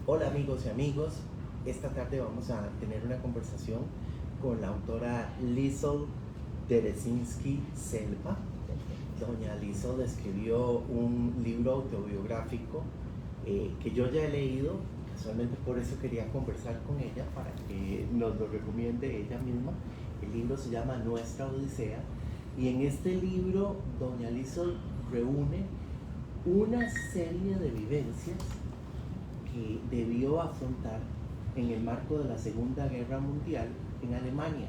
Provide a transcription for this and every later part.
Hola amigos y amigos, esta tarde vamos a tener una conversación con la autora Liesl Derezinski Selva. Doña Liesl escribió un libro autobiográfico que yo ya he leído, casualmente por eso quería conversar con ella para que nos lo recomiende ella misma. El libro se llama Nuestra Odisea y en este libro Doña Liesl reúne una serie de vivencias que debió afrontar en el marco de la Segunda Guerra Mundial en Alemania.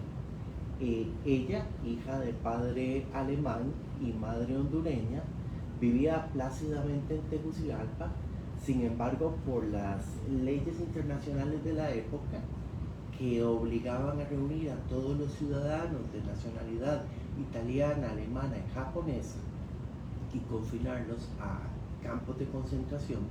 Ella, hija de padre alemán y madre hondureña, vivía plácidamente en Tegucigalpa. Sin embargo, por las leyes internacionales de la época, que obligaban a reunir a todos los ciudadanos de nacionalidad italiana, alemana y japonesa y confinarlos a campos de concentración,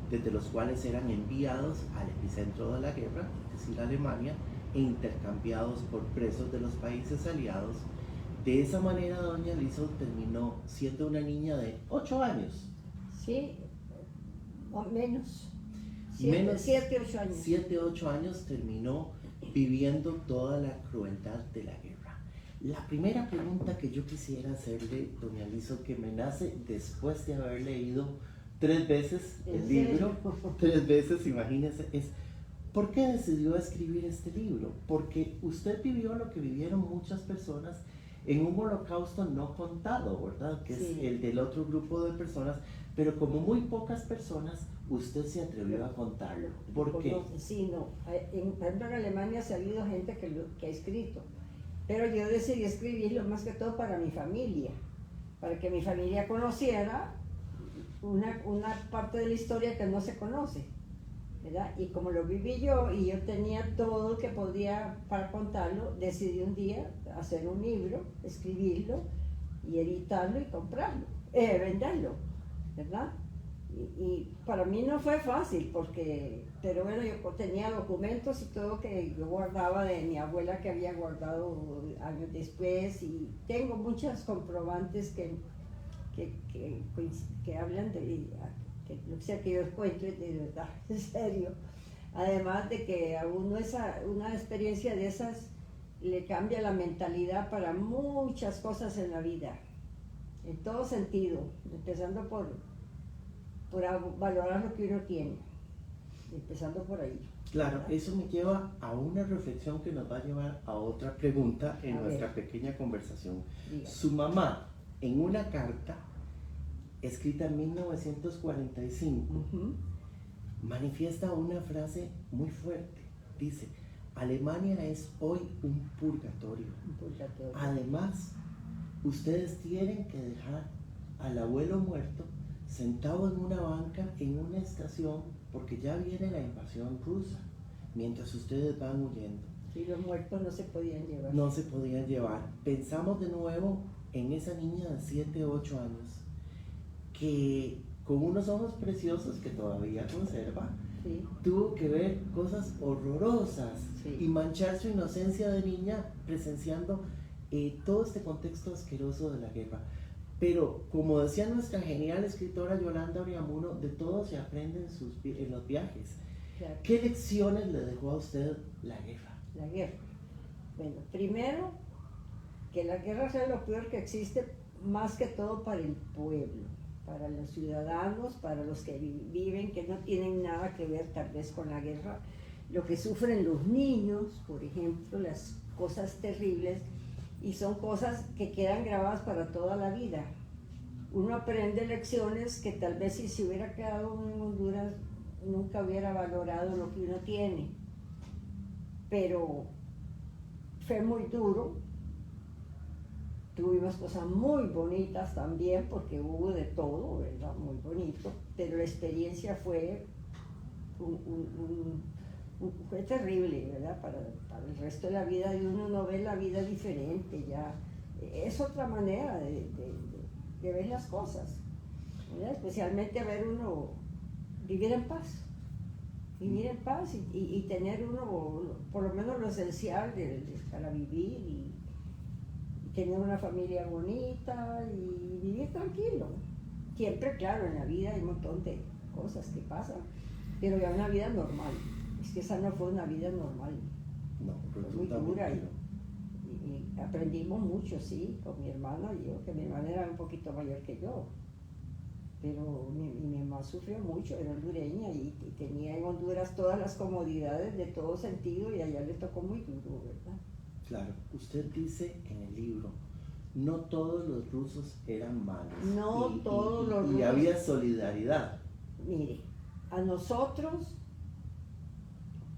desde los cuales eran enviados al epicentro de la guerra, es decir, Alemania, e intercambiados por presos de los países aliados. De esa manera, doña Liesl terminó siendo una niña de 8 años. Sí, o menos. Menos 7, 8 años. 7, 8 años terminó viviendo toda la crueldad de la guerra. La primera pregunta que yo quisiera hacerle, doña Liesl, que me nace después de haber leído 3 veces el libro, 3 veces, imagínense, es ¿por qué decidió escribir este libro? Porque usted vivió lo que vivieron muchas personas en un holocausto no contado, ¿verdad? Que Sí. es el del otro grupo de personas, pero como muy pocas personas, usted se atrevió a contarlo. ¿Por qué? Sí, no. Por ejemplo, en Alemania se ha habido gente que ha escrito, pero yo decidí escribirlo más que todo para mi familia, para que mi familia conociera una parte de la historia que no se conoce, ¿verdad? Y como lo viví yo y yo tenía todo lo que podía para contarlo, decidí un día hacer un libro, escribirlo y editarlo y comprarlo, venderlo, ¿verdad? Y para mí no fue fácil pero bueno, yo tenía documentos y todo que yo guardaba de mi abuela que había guardado años después y tengo muchos comprobantes que hablan que lo que sea que yo cuento es de verdad, en serio. Además de que a uno una experiencia de esas le cambia la mentalidad para muchas cosas en la vida, en todo sentido, empezando por valorar lo que uno tiene, empezando por ahí. Claro, eso me lleva a una reflexión que nos va a llevar a otra pregunta en nuestra pequeña conversación. Diga. Su mamá, en una carta escrita en 1945, manifiesta una frase muy fuerte. Dice, Alemania es hoy un purgatorio. Además, ustedes tienen que dejar al abuelo muerto sentado en una banca en una estación porque ya viene la invasión rusa, mientras ustedes van huyendo. Y los muertos no se podían llevar. No se podían llevar. Pensamos de nuevo en esa niña de 7, 8 años que con unos ojos preciosos que todavía conserva, sí, tuvo que ver cosas horrorosas, sí, y manchar su inocencia de niña presenciando todo este contexto asqueroso de la guerra. Pero como decía nuestra genial escritora Yolanda Oriamuno, de todo se aprende en los viajes. claro. ¿Qué lecciones le dejó a usted la guerra? La guerra. Bueno, primero, que la guerra es lo peor que existe, más que todo para el pueblo, para los ciudadanos, para los que viven, que no tienen nada que ver tal vez con la guerra, lo que sufren los niños, por ejemplo, las cosas terribles, y son cosas que quedan grabadas para toda la vida. Uno aprende lecciones que tal vez si se hubiera quedado en Honduras nunca hubiera valorado lo que uno tiene, pero fue muy duro. Tuvimos cosas muy bonitas también, porque hubo de todo, ¿verdad? Muy bonito, pero la experiencia fue, fue terrible, ¿verdad? Para el resto de la vida de uno no ve la vida diferente, ya es otra manera de ver las cosas, ¿verdad? Especialmente ver uno vivir en paz. Vivir en paz y tener uno, por lo menos lo esencial para vivir y tener una familia bonita y vivir tranquilo. Siempre, claro, en la vida hay un montón de cosas que pasan, pero había una vida normal. Es que esa no fue una vida normal. No, Fue muy rotundamente dura no. y aprendimos mucho, sí, con mi hermana y yo, que mi hermana era un poquito mayor que yo. Pero mi mamá sufrió mucho, era hondureña y tenía en Honduras todas las comodidades de todo sentido y allá le tocó muy duro, ¿verdad? Claro, usted dice en el libro, no todos los rusos eran malos. No todos los y rusos. había solidaridad. Mire, a nosotros,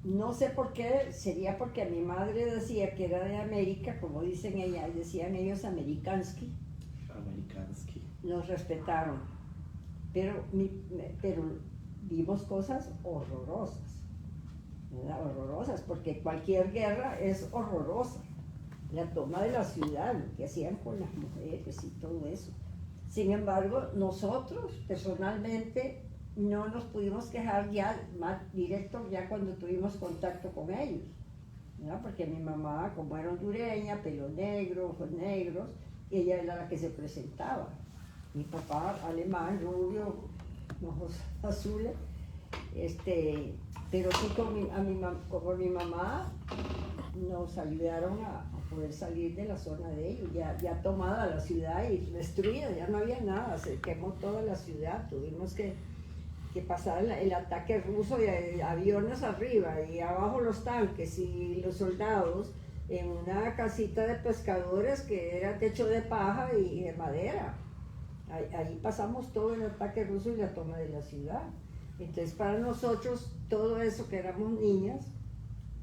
no sé por qué, sería porque mi madre decía que era de América, como dicen ellas, decían ellos amerikansky, Amerikansky. nos respetaron, pero vimos cosas horrorosas, ¿verdad? Horrorosas, porque cualquier guerra es horrorosa, la toma de la ciudad, lo que hacían con las mujeres y todo eso. Sin embargo, nosotros personalmente no nos pudimos quejar ya más directo ya cuando tuvimos contacto con ellos, ¿no? Porque mi mamá, como era hondureña, pelo negro, ojos negros, ella era la que se presentaba. Mi papá, alemán, rubio, ojos azules, pero sí como mi mamá nos ayudaron a poder salir de la zona de ellos, ya tomada la ciudad y destruida, ya no había nada, se quemó toda la ciudad, tuvimos que pasar el ataque ruso de aviones arriba y abajo los tanques y los soldados en una casita de pescadores que era techo de paja y de madera. Ahí pasamos todo el ataque ruso y la toma de la ciudad. Entonces para nosotros todo eso que éramos niñas,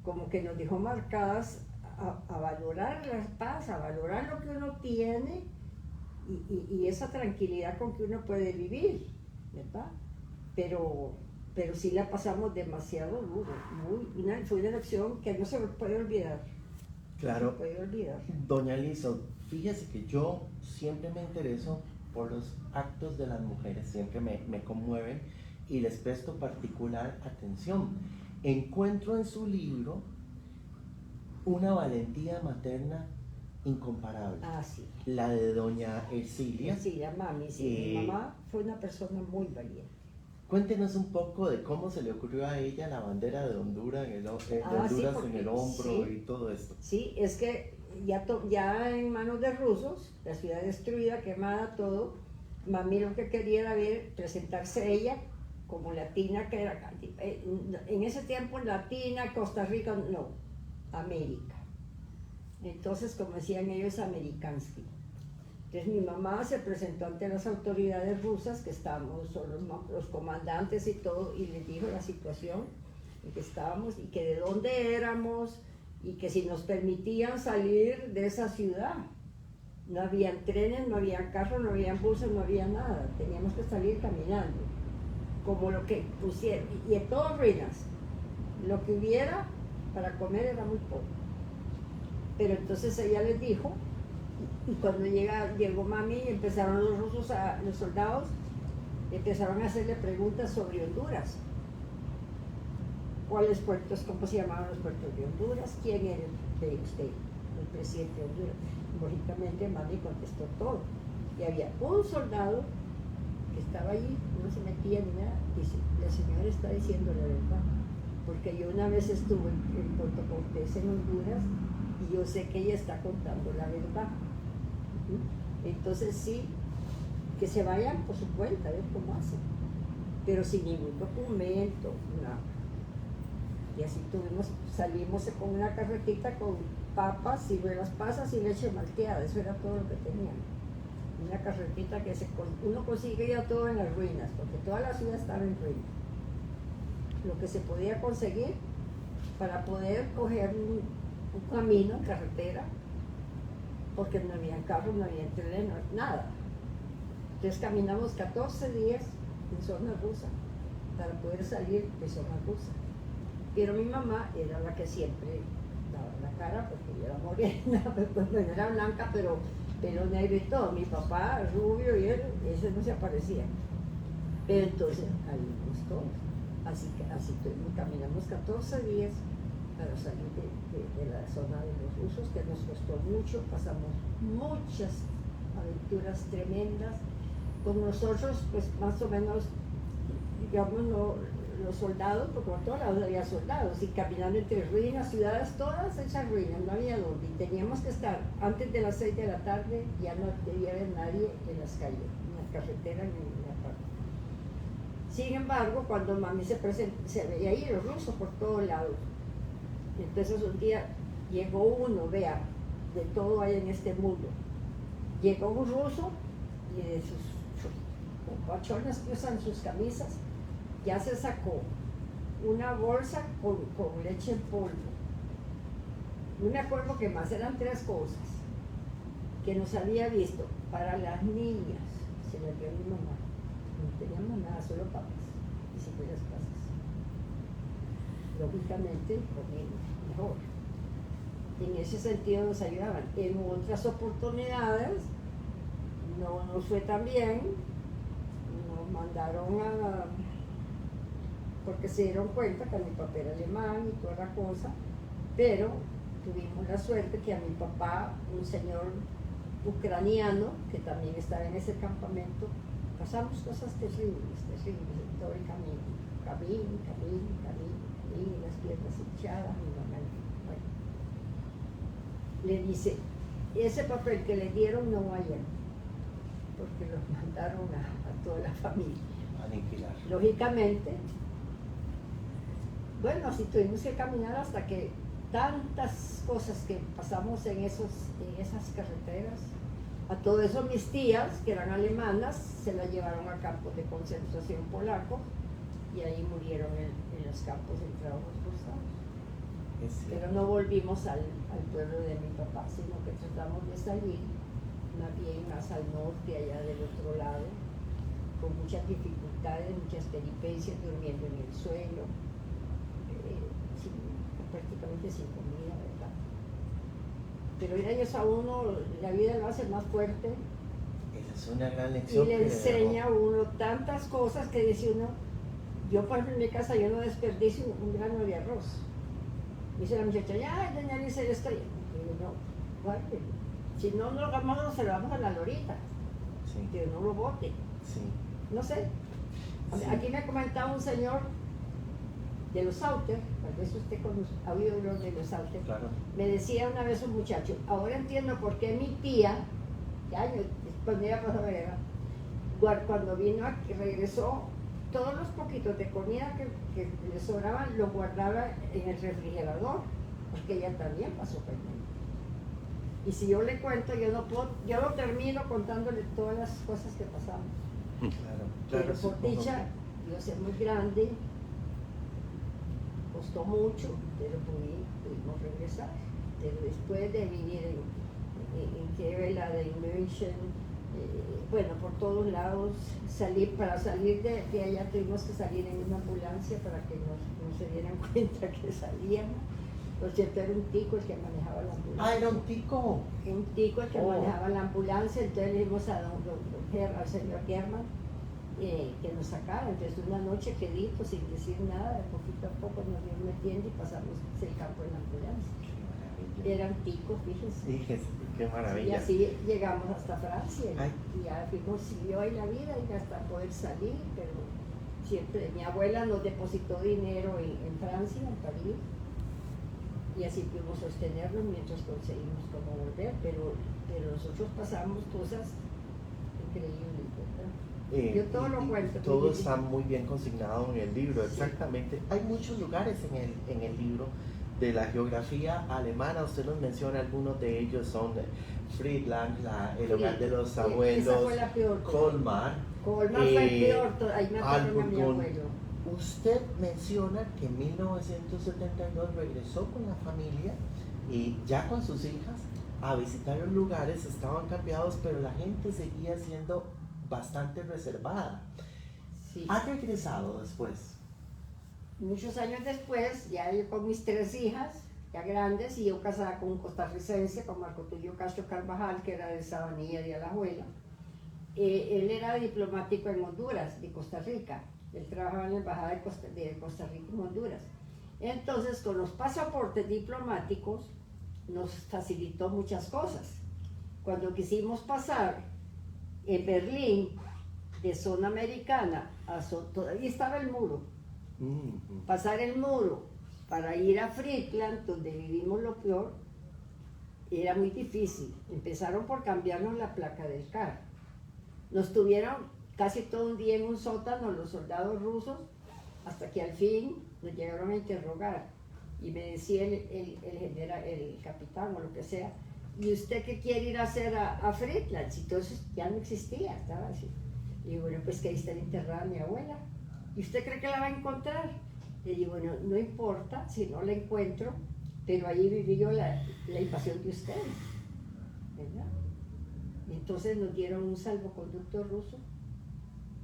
como que nos dejó marcadas a valorar la paz, a valorar lo que uno tiene y esa tranquilidad con que uno puede vivir, ¿verdad? Pero sí la pasamos demasiado duro, fue una lección que no se puede olvidar. Claro. No se puede olvidar. Doña Lizo, fíjese que yo siempre me intereso por los actos de las mujeres, siempre me conmueven y les presto particular atención. Encuentro en su libro una valentía materna incomparable. Ah, sí. La de doña Ercilia. Ercilia, mami, sí. Mi mamá fue una persona muy valiente. Cuéntenos un poco de cómo se le ocurrió a ella la bandera de Honduras en el hombro, sí, y todo esto. Sí, es que ya en manos de rusos, la ciudad destruida, quemada, todo, mami lo que quería era presentarse ella como latina, que era en ese tiempo latina, Costa Rica, no, América. Entonces, como decían ellos, amerikansky. Entonces mi mamá se presentó ante las autoridades rusas, que estábamos, los comandantes y todo, y les dijo la situación en que estábamos y que de dónde éramos y que si nos permitían salir de esa ciudad. No habían trenes, no había carros, no había buses, no había nada. Teníamos que salir caminando, como lo que pusieron, y en todas ruinas. Lo que hubiera para comer era muy poco. Pero entonces ella les dijo, y cuando llegó mami, empezaron los rusos, los soldados, empezaron a hacerle preguntas sobre Honduras. ¿Cuáles puertos, cómo se llamaban los puertos de Honduras? ¿Quién era el presidente de Honduras? Lógicamente mami contestó todo. Y había un soldado que estaba allí, no se metía ni nada, y dice, la señora está diciendo la verdad. Porque yo una vez estuve en Puerto Cortés, en Honduras, y yo sé que ella está contando la verdad. Entonces sí, que se vayan por su cuenta, a ver cómo hacen, pero sin ningún documento, nada. Y así salimos con una carretita con papas, ciruelas pasas y leche malteada, eso era todo lo que tenían. Una carretita que uno consigue ya todo en las ruinas, porque toda la ciudad estaba en ruinas. Lo que se podía conseguir para poder coger un camino, carretera, porque no había carros, no había tren, nada. Entonces caminamos 14 días en zona rusa para poder salir de zona rusa. Pero mi mamá era la que siempre daba la cara, porque yo era morena, bueno, era blanca, pero pelo negro y todo. Mi papá, rubio, y él, ese no se aparecía. Pero entonces, ahí íbamos todos. Así caminamos 14 días para salir de la zona de los rusos, que nos costó mucho, pasamos muchas aventuras tremendas. Con nosotros, pues más o menos, digamos, los soldados, porque por todos lados había soldados, y caminando entre ruinas, ciudades, todas esas ruinas, no había dónde. Y teníamos que estar antes de las 6 de la tarde, ya no debía haber nadie en las calles, en las carreteras, ni en la parte. Sin embargo, cuando mami se presentó, se veía ahí los rusos por todos lados. Entonces un día llegó uno, vea, de todo hay en este mundo. Llegó un ruso y de sus pachones que usan sus camisas, ya se sacó una bolsa con leche en polvo. No me acuerdo qué más, eran 3 cosas que nos había visto para las niñas. Se las dio a mi mamá. No teníamos nada, solo papas y 5 pasas. Lógicamente, comimos mejor. En ese sentido nos ayudaban. En otras oportunidades no nos fue tan bien, nos mandaron a... porque se dieron cuenta que mi papá era alemán y toda la cosa, pero tuvimos la suerte que a mi papá, un señor ucraniano, que también estaba en ese campamento, pasamos cosas terribles en todo el camino. Camino, y las piernas hinchadas, mi mamá. Bueno, le dice, ese papel que le dieron no vayan, porque los mandaron a toda la familia. Aniquilar. Lógicamente, bueno, así tuvimos que caminar hasta que tantas cosas que pasamos en esas carreteras. A todo eso mis tías, que eran alemanas, se las llevaron a campos de concentración polacos y ahí murieron en los campos de trabajos forzados. Pero no volvimos al pueblo de mi papá, sino que tratamos de salir más bien más al norte, allá del otro lado, con muchas dificultades, muchas peripecias, durmiendo en el suelo, prácticamente sin comida, ¿verdad? Pero gracias a uno, la vida lo hace más fuerte. Esa es una gran lección. Y le enseña a uno tantas cosas que dice uno, yo por ejemplo en mi casa yo no desperdicio un grano de arroz. Dice la muchacha, ya, doña Lisa, yo estoy. Y yo, no, guarde. Si no lo hagamos, no se lo damos a la lorita. Sí. Que no lo bote. Sí. No sé. Sí. Aquí me ha comentado un señor de los Sauter, tal vez usted ha oído hablar de los Sauter. Claro. Me decía una vez un muchacho, ahora entiendo por qué mi tía, ya cuando ella pasó a ver, cuando vino aquí, regresó, todos los poquitos de comida que le sobraban los guardaba en el refrigerador, porque ella también pasó por ahí. Y si yo le cuento, yo no puedo, yo lo termino contándole todas las cosas que pasamos. Claro, Pero por dicha, Dios es muy grande, costó mucho, pero pudimos regresar. Pero después de vivir en Kevela, de München, bueno, por todos lados, para salir de allá tuvimos que salir en una ambulancia para que no se dieran cuenta que salíamos. Por cierto, era un tico el que manejaba la ambulancia. Ah, era un tico. Un tico el que manejaba la ambulancia, entonces le dimos al señor Germán que nos sacara. Entonces una noche quedito sin decir nada, de poquito a poco nos iban metiendo y pasamos el campo en la ambulancia. Eran ticos, fíjense. Fíjese, qué maravilla. Y así llegamos hasta Francia. Ay. Y ya fuimos, siguió ahí la vida y hasta poder salir, pero siempre mi abuela nos depositó dinero en Francia, en París. Y así pudimos sostenerlo mientras conseguimos cómo volver, pero nosotros pasamos cosas increíbles, ¿verdad? Yo todo lo cuento. Todo está muy bien consignado en el libro, exactamente. Hay muchos lugares en el libro de la geografía alemana. Usted nos menciona algunos de ellos, son Friedland, el hogar de los abuelos, esa fue la peor, Colmar. Colmar fue el peor, ahí me acuerdo a mi Alburgón. abuelo. Usted menciona que en 1972 regresó con la familia y ya con sus hijas a visitar los lugares. Estaban cambiados, pero la gente seguía siendo bastante reservada. Sí. ¿Ha regresado después? Muchos años después, ya yo con mis 3 hijas, ya grandes, y yo casada con un costarricense, con Marco Tulio Castro Carvajal, que era de Sabanilla de Alajuela. Él era diplomático en Honduras, de Costa Rica. Él trabajaba en la embajada de Costa Rica en Honduras. Entonces, con los pasaportes diplomáticos, nos facilitó muchas cosas. Cuando quisimos pasar en Berlín, de zona americana, todavía estaba el muro, Pasar el muro para ir a Friedland, donde vivimos lo peor, era muy difícil. Empezaron por cambiarnos la placa del carro. Nos tuvieron casi todo un día en un sótano los soldados rusos, hasta que al fin nos llegaron a interrogar. Y me decía el capitán o lo que sea, ¿y usted qué quiere ir a hacer a Friedland? Si entonces ya no existía, estaba así. Y digo, bueno, pues que ahí está enterrada mi abuela. ¿Y usted cree que la va a encontrar? Le digo, bueno, no importa si no la encuentro, pero ahí viví yo la invasión de ustedes, ¿verdad? Y entonces nos dieron un salvoconducto ruso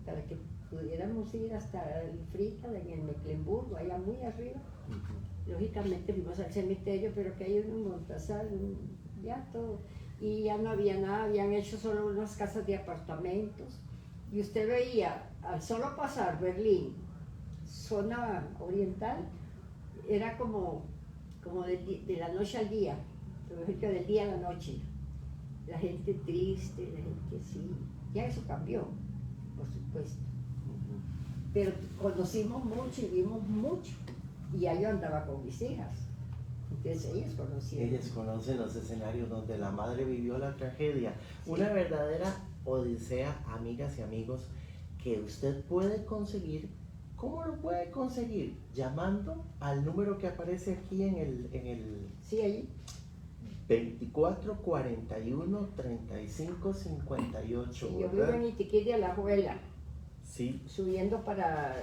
para que pudiéramos ir hasta el Friedland, en el Mecklemburgo, allá muy arriba. Lógicamente fuimos al cementerio, pero que hay un Montazal, ya todo, y ya no había nada, habían hecho solo unas casas de apartamentos, y usted veía, al solo pasar Berlín, zona oriental, era como de la noche al día, por ejemplo, del día a la noche, la gente triste, la gente sí, ya eso cambió, por supuesto, pero conocimos mucho y vimos mucho. Y ya yo andaba con mis hijas, entonces ellas conocían. Ellas conocen los escenarios donde la madre vivió la tragedia. Sí. Una verdadera odisea, amigas y amigos, que usted puede conseguir. ¿Cómo lo puede conseguir? Llamando al número que aparece aquí en el sí, ahí. 24 41 35 58. Sí, yo vivo en Itiquí de Alajuela. Sí. Subiendo para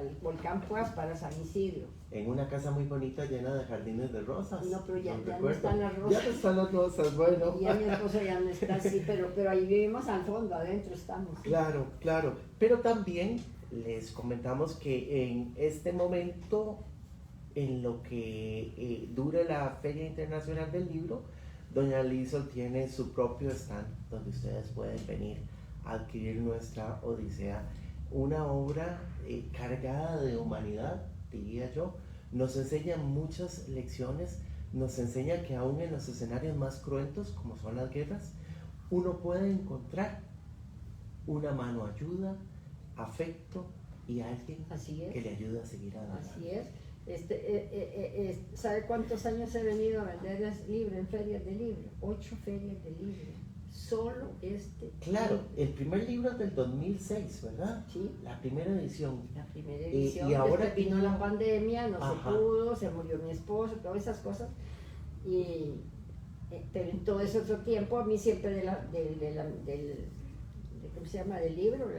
el volcán Puas, para San Isidro. En una casa muy bonita llena de jardines de rosas. No, pero ya no están las rosas. Ya no están las rosas, bueno. Ya mi esposo ya no está así, pero ahí vivimos al fondo, adentro estamos. Claro, claro. Pero también les comentamos que en este momento, en lo que dure la Feria Internacional del Libro, doña Liesl tiene su propio stand donde ustedes pueden venir adquirir nuestra Odisea, una obra cargada de humanidad, diría yo. Nos enseña muchas lecciones, nos enseña que aún en los escenarios más cruentos, como son las guerras, uno puede encontrar una mano ayuda, afecto y alguien que le ayuda a seguir adelante. Así es. ¿Sabe cuántos años he venido a vender libros en ferias de libro? 8 ferias de libro. Solo Claro, el primer libro es del 2006, ¿verdad? Sí. La primera edición. La primera edición. Y ahora vino la pandemia, no se pudo, se murió mi esposo, todas esas cosas. Pero en todo ese otro tiempo, a mí siempre ¿cómo se llama? Del libro,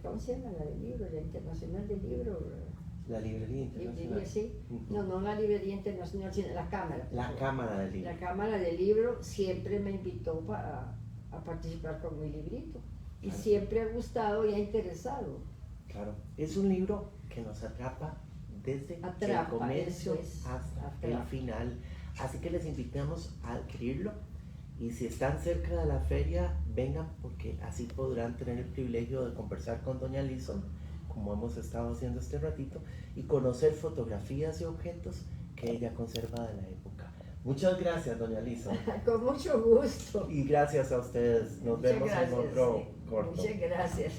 ¿cómo se llama? La del libro, la Internacional del Libro. La Librería Internacional. Sí. No la Librería Internacional, sino la Cámara. La Cámara del Libro. La Cámara del Libro siempre me invitó a participar con mi librito. Y siempre ha gustado y ha interesado. Claro, es un libro que nos atrapa desde el comienzo hasta el final. Así que les invitamos a adquirirlo. Y si están cerca de la feria, vengan, porque así podrán tener el privilegio de conversar con doña Liesl, como hemos estado haciendo este ratito, y conocer fotografías y objetos que ella conserva de la época. Muchas gracias, doña Liesl. Con mucho gusto. Y gracias a ustedes. Nos vemos en otro corto. Muchas gracias.